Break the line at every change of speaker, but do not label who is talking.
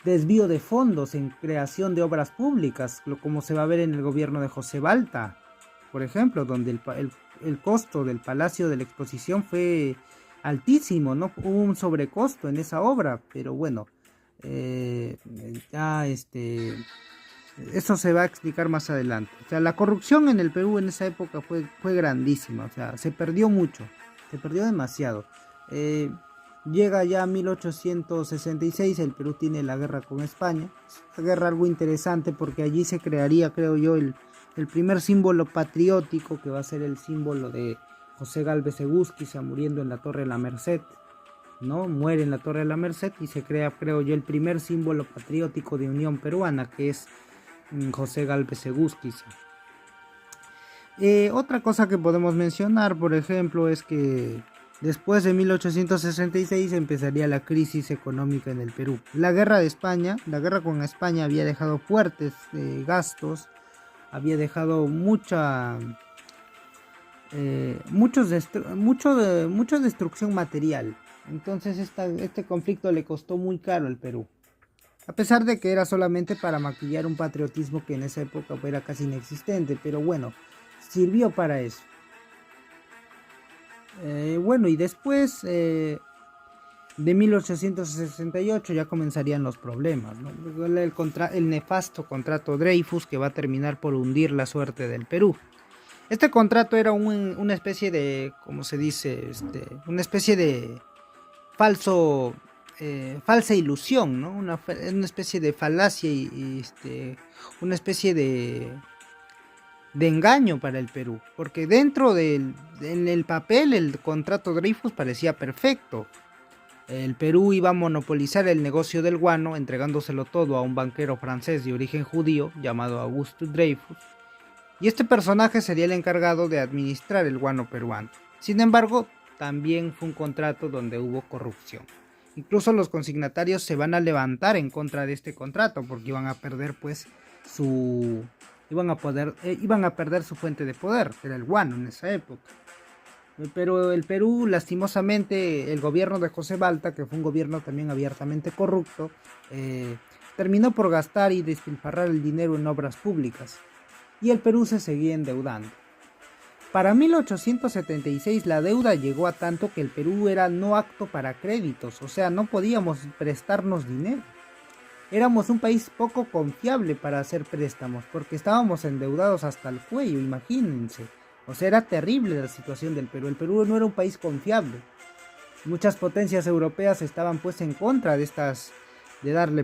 desvío de fondos en creación de obras públicas, como se va a ver en el gobierno de José Balta, por ejemplo, donde el costo del Palacio de la Exposición fue altísimo, ¿no? Hubo un sobrecosto en esa obra, pero bueno, eh, ya eso se va a explicar más adelante. O sea, la corrupción en el Perú en esa época fue grandísima, o sea, se perdió mucho, se perdió demasiado. Eh, Llega ya 1866, el Perú tiene la guerra con España. Es una guerra algo interesante porque allí se crearía, creo yo, el primer símbolo patriótico que va a ser el símbolo de José Gálvez Egusquiza muriendo en la Torre de la Merced, ¿no? Muere en la Torre de la Merced y se crea, creo yo, el primer símbolo patriótico de Unión Peruana, que es José Gálvez Egusquiza. Otra cosa que podemos mencionar, por ejemplo, es que después de 1866 empezaría la crisis económica en el Perú. La guerra de España, la guerra con España había dejado fuertes gastos, había dejado mucha destrucción material. Entonces este conflicto le costó muy caro al Perú. A pesar de que era solamente para maquillar un patriotismo que en esa época era casi inexistente, pero bueno, sirvió para eso. Bueno, y después de 1868 ya comenzarían los problemas, ¿no? El nefasto contrato Dreyfus que va a terminar por hundir la suerte del Perú. Este contrato era una especie de, ¿cómo se dice? Una especie de falsa ilusión, ¿no? Una especie de falacia una especie de engaño para el Perú, porque en el papel el contrato Dreyfus parecía perfecto. El Perú iba a monopolizar el negocio del guano, entregándoselo todo a un banquero francés de origen judío llamado Auguste Dreyfus, y este personaje sería el encargado de administrar el guano peruano. Sin embargo, también fue un contrato donde hubo corrupción. Incluso los consignatarios se van a levantar en contra de este contrato porque iban a perder pues iban a perder su fuente de poder, que era el guano en esa época. Pero el Perú, lastimosamente, el gobierno de José Balta, que fue un gobierno también abiertamente corrupto, terminó por gastar y despilfarrar el dinero en obras públicas, y el Perú se seguía endeudando. Para 1876 la deuda llegó a tanto que el Perú era no apto para créditos, o sea, no podíamos prestarnos dinero. Éramos un país poco confiable para hacer préstamos, porque estábamos endeudados hasta el cuello, imagínense. O sea, era terrible la situación del Perú. El Perú no era un país confiable. Muchas potencias europeas estaban pues en contra de darle